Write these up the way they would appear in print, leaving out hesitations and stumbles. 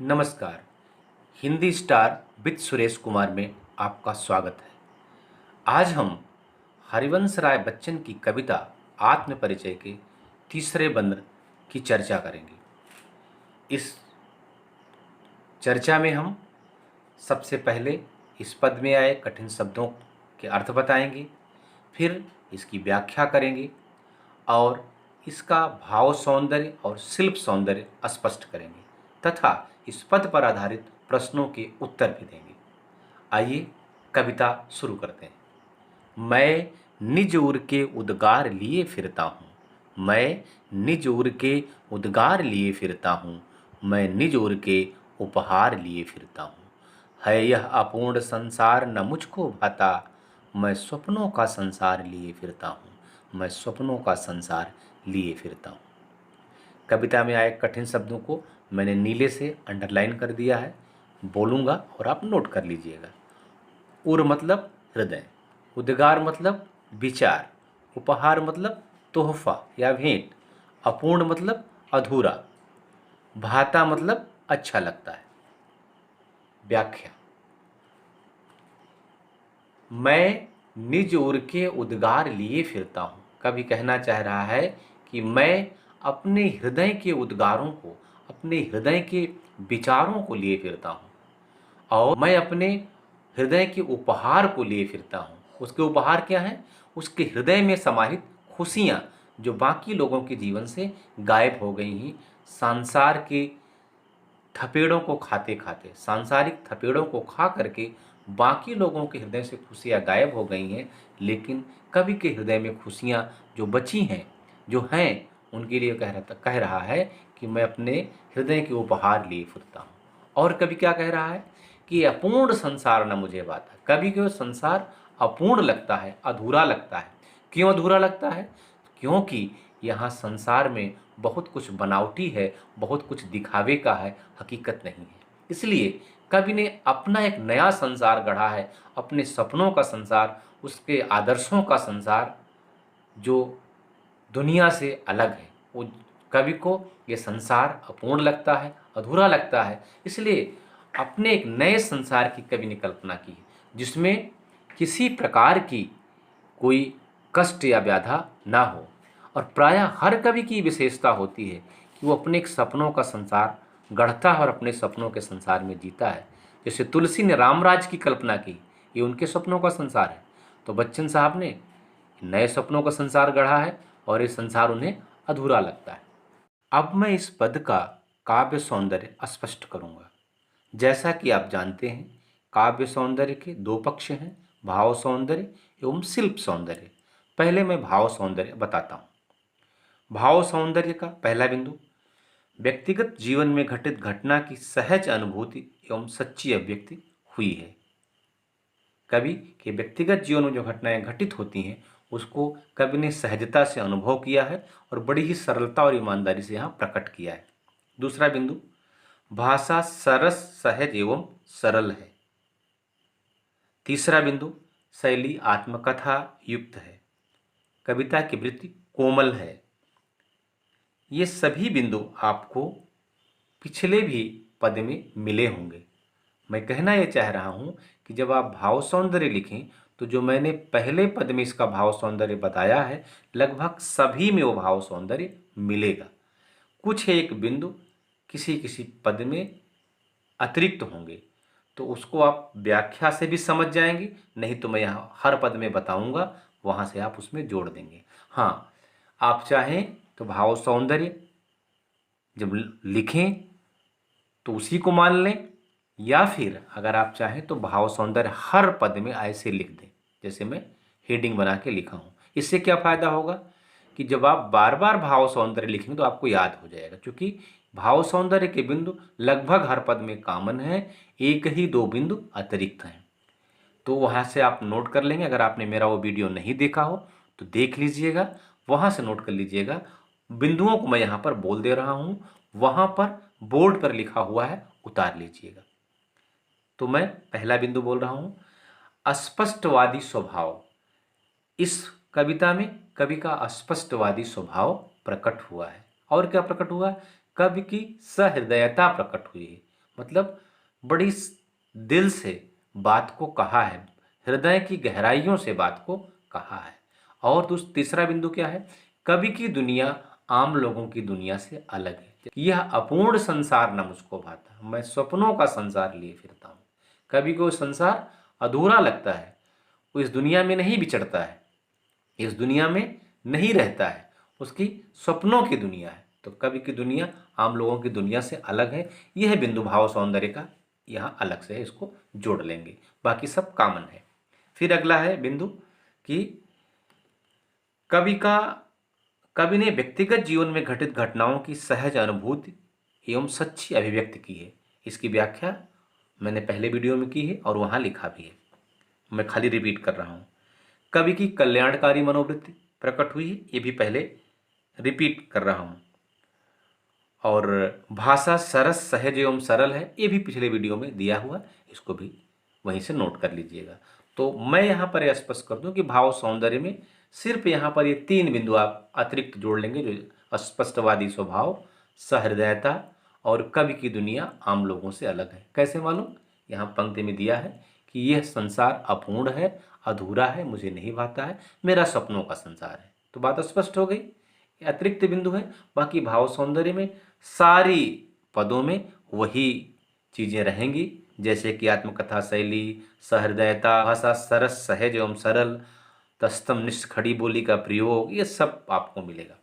नमस्कार। Hindi star with Suresh Kumar में आपका स्वागत है। आज हम हरिवंश राय बच्चन की कविता आत्म परिचय के तीसरे बंद की चर्चा करेंगे। इस चर्चा में हम सबसे पहले इस पद में आए कठिन शब्दों के अर्थ बताएंगे, फिर इसकी व्याख्या करेंगे और इसका भाव सौंदर्य और शिल्प सौंदर्य स्पष्ट करेंगे तथा इस पद पर आधारित प्रश्नों के उत्तर भी देंगे। आइए कविता शुरू करते हैं। मैं निज उर के उद्गार लिए फिरता हूँ, मैं निज उर के उद्गार लिए फिरता हूँ, मैं निज उर के उपहार लिए फिरता हूँ। है यह अपूर्ण संसार न मुझको भाता, मैं स्वप्नों का संसार लिए फिरता हूँ, मैं स्वप्नों का संसार लिए फिरता हूँ। कविता में आए कठिन शब्दों को मैंने नीले से अंडरलाइन कर दिया है, बोलूँगा और आप नोट कर लीजिएगा। उर मतलब हृदय, उद्गार मतलब विचार, उपहार मतलब तोहफा या भेंट, अपूर्ण मतलब अधूरा, भाता मतलब अच्छा लगता है। व्याख्या। मैं निज उर के उद्गार लिए फिरता हूँ। कवि कहना चाह रहा है कि मैं अपने हृदय के उद्गारों को, अपने हृदय के विचारों को लिए फिरता हूँ और मैं अपने हृदय के उपहार को लिए फिरता हूँ। उसके उपहार क्या हैं? उसके हृदय में समाहित खुशियाँ जो बाकी लोगों के जीवन से गायब हो गई हैं। संसार के थपेड़ों को खाते खाते, सांसारिक थपेड़ों को खा करके बाकी लोगों के हृदय से खुशियाँ गायब हो गई हैं, लेकिन कवि के हृदय में खुशियाँ जो बची हैं, जो हैं, उनके लिए कह रहा है कि मैं अपने हृदय के उपहार लिए फिरता हूँ। और कवि क्या कह रहा है कि अपूर्ण संसार न मुझे भाता। कवि को संसार अपूर्ण लगता है, अधूरा लगता है। क्यों अधूरा लगता है? क्योंकि यहाँ संसार में बहुत कुछ बनावटी है, बहुत कुछ दिखावे का है, हकीकत नहीं है। इसलिए कवि ने अपना एक नया संसार गढ़ा है, अपने सपनों का संसार, उसके आदर्शों का संसार जो दुनिया से अलग है। वो कवि को ये संसार अपूर्ण लगता है, अधूरा लगता है, इसलिए अपने एक नए संसार की कवि ने कल्पना की है, जिसमें किसी प्रकार की कोई कष्ट या व्याधा ना हो। और प्रायः हर कवि की विशेषता होती है कि वो अपने एक सपनों का संसार गढ़ता है और अपने सपनों के संसार में जीता है। जैसे तुलसी ने रामराज की कल्पना की, ये उनके सपनों का संसार है, तो बच्चन साहब ने नए सपनों का संसार गढ़ा है और ये संसार उन्हें अधूरा लगता है। अब मैं इस पद का काव्य सौंदर्य स्पष्ट करूंगा। जैसा कि आप जानते हैं, काव्य सौंदर्य के दो पक्ष हैं, भाव सौंदर्य एवं शिल्प सौंदर्य। पहले मैं भाव सौंदर्य बताता हूँ। भाव सौंदर्य का पहला बिंदु व्यक्तिगत जीवन में घटित घटना की सहज अनुभूति एवं सच्ची अभिव्यक्ति हुई है। कवि के व्यक्तिगत जीवन में जो घटनाएं घटित होती हैं, उसको कवि ने सहजता से अनुभव किया है और बड़ी ही सरलता और ईमानदारी से यहाँ प्रकट किया है। दूसरा बिंदु, भाषा सरस, सहज एवं सरल है। तीसरा बिंदु, शैली आत्मकथा युक्त है, कविता की वृत्ति कोमल है। ये सभी बिंदु आपको पिछले भी पद में मिले होंगे। मैं कहना ये चाह रहा हूँ कि जब आप भाव सौंदर्य लिखें तो जो मैंने पहले पद में इसका भाव सौंदर्य बताया है, लगभग सभी में वो भाव सौंदर्य मिलेगा। कुछ एक बिंदु किसी किसी पद में अतिरिक्त होंगे, तो उसको आप व्याख्या से भी समझ जाएंगे, नहीं तो मैं यहाँ हर पद में बताऊंगा, वहाँ से आप उसमें जोड़ देंगे। हाँ, आप चाहें तो भाव सौंदर्य जब लिखें तो उसी को मान लें, या फिर अगर आप चाहें तो भाव सौंदर्य हर पद में ऐसे लिख दें जैसे मैं हेडिंग बना के लिखा हूँ। इससे क्या फ़ायदा होगा कि जब आप बार बार भाव सौंदर्य लिखेंगे तो आपको याद हो जाएगा, क्योंकि भाव सौंदर्य के बिंदु लगभग हर पद में कॉमन है, एक ही दो बिंदु अतिरिक्त हैं। तो वहाँ से आप नोट कर लेंगे। अगर आपने मेरा वो वीडियो नहीं देखा हो तो देख लीजिएगा, वहाँ से नोट कर लीजिएगा। बिंदुओं को मैं यहाँ पर बोल दे रहा हूँ, वहाँ पर बोर्ड पर लिखा हुआ है, उतार लीजिएगा। तो मैं पहला बिंदु बोल रहा हूँ, अस्पष्टवादी स्वभाव। इस कविता में कवि का अस्पष्टवादी स्वभाव प्रकट हुआ है। और क्या प्रकट हुआ? कवि की सहृदयता प्रकट हुई है। मतलब बड़ी दिल से बात को कहा है, हृदय की गहराइयों से बात को कहा है। और तीसरा बिंदु क्या है? कवि की दुनिया आम लोगों की दुनिया से अलग है। यह अपूर्ण संसार न मुझको भाता, मैं सपनों का संसार लिए फिरता हूँ। कवि को संसार अधूरा लगता है, वो इस दुनिया में नहीं विचरता है, इस दुनिया में नहीं रहता है, उसकी सपनों की दुनिया है। तो कवि की दुनिया आम लोगों की दुनिया से अलग है। यह बिंदु भाव सौंदर्य का यहाँ अलग से है, इसको जोड़ लेंगे, बाकी सब कॉमन है। फिर अगला है बिंदु कि कवि ने व्यक्तिगत जीवन में घटित घटनाओं की सहज अनुभूति एवं सच्ची अभिव्यक्ति की है। इसकी व्याख्या मैंने पहले वीडियो में की है और वहाँ लिखा भी है, मैं खाली रिपीट कर रहा हूँ। कवि की कल्याणकारी मनोवृत्ति प्रकट हुई है, ये भी पहले रिपीट कर रहा हूँ। और भाषा सरस सहज एवं सरल है, ये भी पिछले वीडियो में दिया हुआ, इसको भी वहीं से नोट कर लीजिएगा। तो मैं यहाँ पर स्पष्ट कर दूं कि भाव सौंदर्य में सिर्फ यहाँ पर ये 3 बिंदु आप अतिरिक्त जोड़ लेंगे, जो स्पष्टवादी स्वभाव, सहृदयता और कवि की दुनिया आम लोगों से अलग है। कैसे मालूम? यहाँ पंक्ति में दिया है कि यह संसार अपूर्ण है, अधूरा है, मुझे नहीं भाता है, मेरा सपनों का संसार है। तो बात स्पष्ट हो गई, ये अतिरिक्त बिंदु है। बाकी भाव सौंदर्य में सारी पदों में वही चीज़ें रहेंगी, जैसे कि आत्मकथा शैली, सहृदयता, भाषा सरस सहज एवं सरल, तस्तम निष्ठ खड़ी बोली का प्रयोग, ये सब आपको मिलेगा।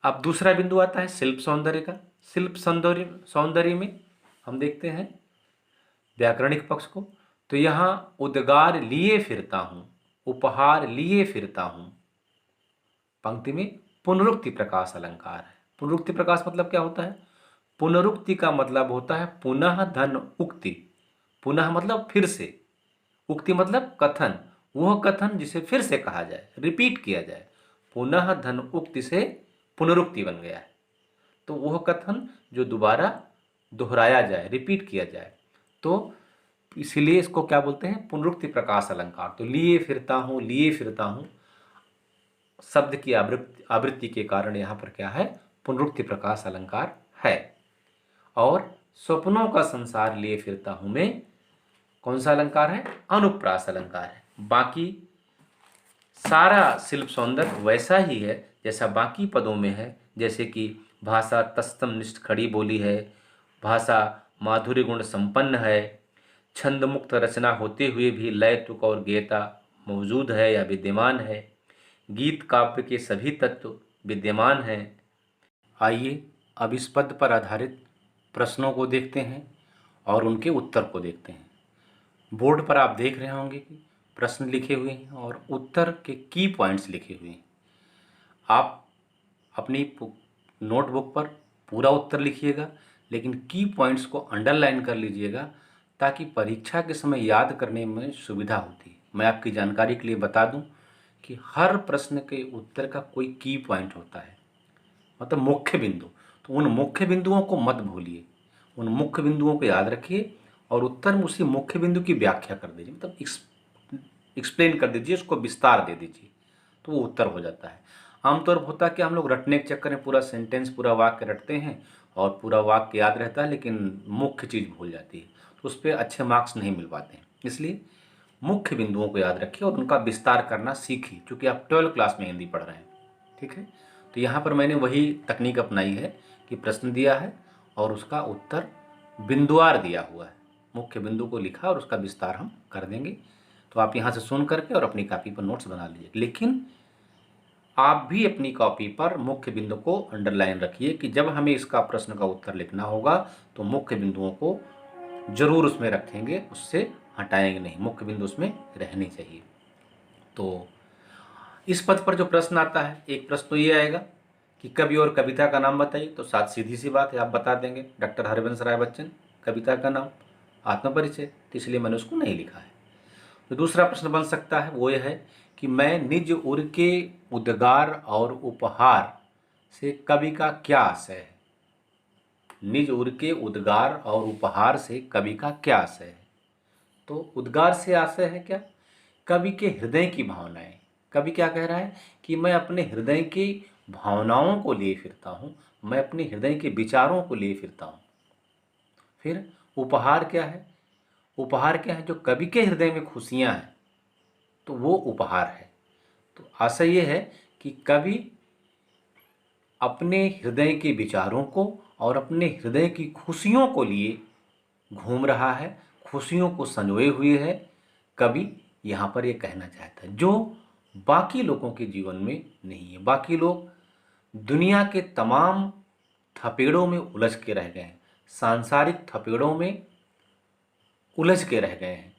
अब दूसरा बिंदु आता है शिल्प सौंदर्य का। शिल्प सौंदर्य में हम देखते हैं व्याकरणिक पक्ष को। तो यहाँ उद्गार लिए फिरता हूँ, उपहार लिए फिरता हूँ, पंक्ति में पुनरुक्ति प्रकाश अलंकार है। पुनरुक्ति प्रकाश मतलब क्या होता है? पुनरुक्ति का मतलब होता है पुनः धन उक्ति। पुनः मतलब फिर से, उक्ति मतलब कथन, वह कथन जिसे फिर से कहा जाए, रिपीट किया जाए। पुनः धन उक्ति से पुनरुक्ति बन गया है, तो वह कथन जो दोबारा दोहराया जाए, रिपीट किया जाए, तो इसीलिए इसको क्या बोलते हैं? पुनरुक्ति प्रकाश अलंकार। तो लिए फिरता हूँ, लिए फिरता हूँ शब्द की आवृत्ति के कारण यहाँ पर क्या है? पुनरुक्ति प्रकाश अलंकार है। और स्वप्नों का संसार लिए फिरता हूँ में कौन सा अलंकार है? अनुप्रास अलंकार है। बाकी सारा शिल्प सौंदर्य वैसा ही है जैसा बाकी पदों में है, जैसे कि भाषा तस्तम निष्ठ खड़ी बोली है, भाषा माधुर्य गुण संपन्न है, छंद मुक्त रचना होते हुए भी लय तुक और गेयता मौजूद है या विद्यमान है, गीत काव्य के सभी तत्व विद्यमान हैं। आइए अब इस पद पर आधारित प्रश्नों को देखते हैं और उनके उत्तर को देखते हैं। बोर्ड पर आप देख रहे होंगे कि प्रश्न लिखे हुए हैं और उत्तर के की पॉइंट्स लिखे हुए हैं। आप अपनी नोटबुक पर पूरा उत्तर लिखिएगा, लेकिन की पॉइंट्स को अंडरलाइन कर लीजिएगा ताकि परीक्षा के समय याद करने में सुविधा होती है। मैं आपकी जानकारी के लिए बता दूं कि हर प्रश्न के उत्तर का कोई की पॉइंट होता है, मतलब मुख्य बिंदु। तो उन मुख्य बिंदुओं को मत भूलिए, उन मुख्य बिंदुओं को याद रखिए और उत्तर में उसी मुख्य बिंदु की व्याख्या कर दीजिए, मतलब एक्सप्लेन कर दीजिए, उसको विस्तार दे दीजिए, तो वो उत्तर हो जाता है। आमतौर पर होता है कि हम लोग रटने के चक्कर में पूरा सेंटेंस, पूरा वाक्य रटते हैं और पूरा वाक्य याद रहता है, लेकिन मुख्य चीज़ भूल जाती है, तो उस पर अच्छे मार्क्स नहीं मिल पाते हैं। इसलिए मुख्य बिंदुओं को याद रखिए और उनका विस्तार करना सीखिए, क्योंकि आप 12वीं क्लास में हिंदी पढ़ रहे हैं। ठीक है, तो यहाँ पर मैंने वही तकनीक अपनाई है कि प्रश्न दिया है और उसका उत्तर बिंदुवार दिया हुआ है, मुख्य बिंदु को लिखा और उसका विस्तार हम कर देंगे। तो आप यहाँ से सुन करके और अपनी कॉपी पर नोट्स बना लीजिए, लेकिन आप भी अपनी कॉपी पर मुख्य बिंदु को अंडरलाइन रखिए कि जब हमें इसका प्रश्न का उत्तर लिखना होगा तो मुख्य बिंदुओं को जरूर उसमें रखेंगे, उससे हटाएंगे नहीं, मुख्य बिंदु उसमें रहनी चाहिए। तो इस पद पर जो प्रश्न आता है, एक प्रश्न तो ये आएगा कि कवि और कविता का नाम बताइए। तो साथ सीधी सी बात है, आप बता देंगे डॉक्टर हरिवंश राय बच्चन। कविता का नाम आत्मपरिचय, तो इसलिए मैंने उसको नहीं लिखा है। तो दूसरा प्रश्न बन सकता है, वो यह है कि मैं निज उर के उद्गार और उपहार से कवि का क्या आशय है? निज उर के उद्गार और उपहार से कवि का क्या आशय है? तो उद्गार से आशय है क्या? कवि के हृदय की भावनाएं। कवि क्या कह रहा है कि मैं अपने हृदय की भावनाओं को लिए फिरता हूँ, मैं अपने हृदय के विचारों को लिए फिरता हूँ। फिर उपहार क्या है? उपहार क्या है? जो कवि के हृदय में खुशियाँ हैं तो वो उपहार है। तो आशय ये है कि कवि अपने हृदय के विचारों को और अपने हृदय की खुशियों को लिए घूम रहा है, खुशियों को संजोए हुए है। कवि यहाँ पर ये कहना चाहता है जो बाकी लोगों के जीवन में नहीं है। बाकी लोग दुनिया के तमाम थपेड़ों में उलझ के रह गए हैं, सांसारिक थपेड़ों में उलझ के रह गए हैं।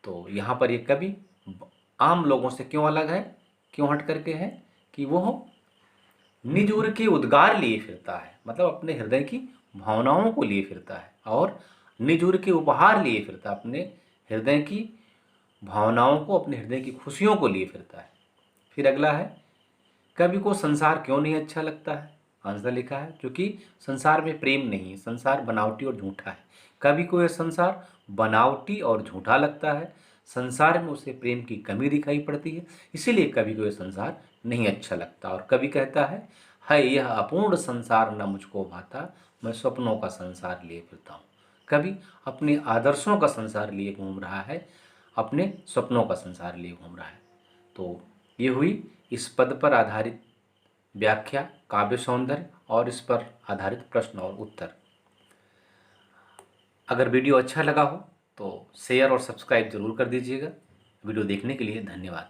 तो यहाँ पर ये कवि आम लोगों से क्यों अलग है, क्यों हट करके है कि वो निज उर के उद्गार लिए फिरता है, मतलब अपने हृदय की भावनाओं को लिए फिरता है, और निज उर के उपहार लिए फिरता है, अपने हृदय की भावनाओं को, अपने हृदय की खुशियों को लिए फिरता है। फिर अगला है, कवि को संसार क्यों नहीं अच्छा लगता है? आंसर लिखा है क्योंकि संसार में प्रेम नहीं है, संसार बनावटी और झूठा है। कवि को यह संसार बनावटी और झूठा लगता है, संसार में उसे प्रेम की कमी दिखाई पड़ती है, इसीलिए कवि को यह संसार नहीं अच्छा लगता। और कवि कहता है यह अपूर्ण संसार न मुझको भाता, मैं स्वप्नों का संसार लिए फिरता हूँ। कवि अपने आदर्शों का संसार लिए घूम रहा है, अपने स्वप्नों का संसार लिए घूम रहा है। तो ये हुई इस पद पर आधारित व्याख्या, काव्य सौंदर्य और इस पर आधारित प्रश्न और उत्तर। अगर वीडियो अच्छा लगा हो तो शेयर और सब्सक्राइब जरूर कर दीजिएगा। वीडियो देखने के लिए धन्यवाद।